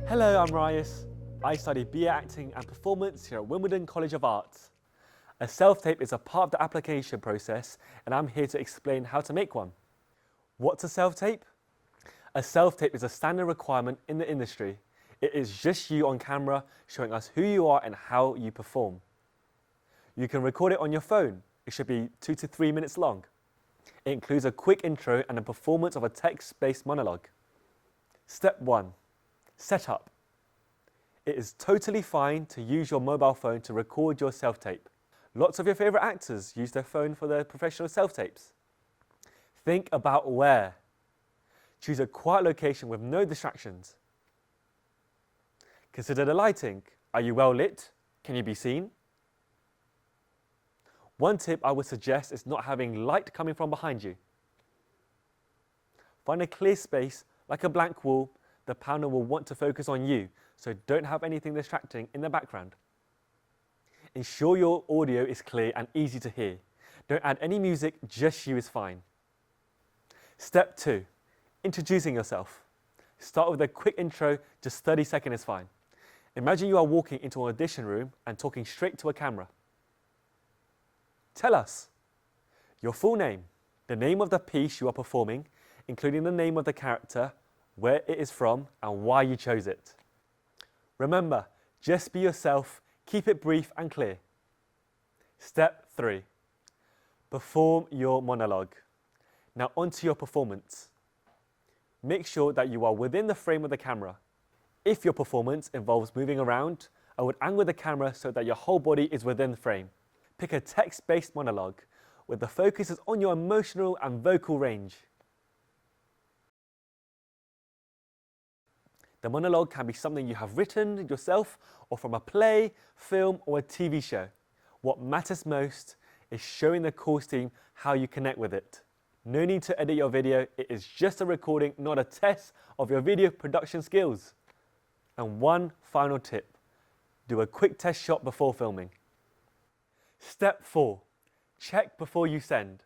Hello, I'm Ryas. I study BA Acting and Performance here at Wimbledon College of Arts. A self-tape is a part of the application process, and I'm here to explain how to make one. What's a self-tape? A self-tape is a standard requirement in the industry. It is just you on camera showing us who you are and how you perform. You can record it on your phone. It should be 2 to 3 minutes long. It includes a quick intro and a performance of a text-based monologue. Step 1. Setup. It is totally fine to use your mobile phone to record your self-tape. Lots of your favourite actors use their phone for their professional self-tapes. Think about where. Choose a quiet location with no distractions. Consider the lighting. Are you well lit? Can you be seen? One tip I would suggest is not having light coming from behind you. Find a clear space, like a blank wall. The panel will want to focus on you, so don't have anything distracting in the background. Ensure your audio is clear and easy to hear. Don't add any music, just you is fine. Step 2. Introducing yourself. Start with a quick intro, just 30 seconds is fine. Imagine you are walking into an audition room and talking straight to a camera. Tell us your full name, the name of the piece you are performing, including the name of the character, where it is from, and why you chose it. Remember, just be yourself, keep it brief and clear. Step 3. Perform your monologue. Now onto your performance. Make sure that you are within the frame of the camera. If your performance involves moving around, I would angle the camera so that your whole body is within the frame. Pick a text-based monologue, where the focus is on your emotional and vocal range. The monologue can be something you have written yourself or from a play, film, or a TV show. What matters most is showing the course team how you connect with it. No need to edit your video, it is just a recording, not a test of your video production skills. And one final tip, do a quick test shot before filming. Step 4. Check before you send.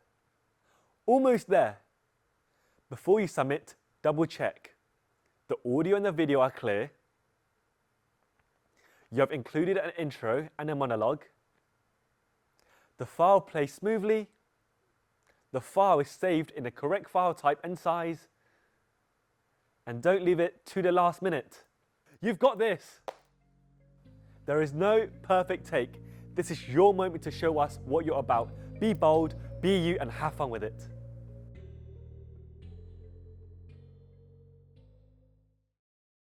Almost there. Before you submit, double check. The audio and the video are clear. You have included an intro and a monologue. The file plays smoothly. The file is saved in the correct file type and size. And don't leave it to the last minute. You've got this. There is no perfect take. This is your moment to show us what you're about. Be bold, be you, and have fun with it.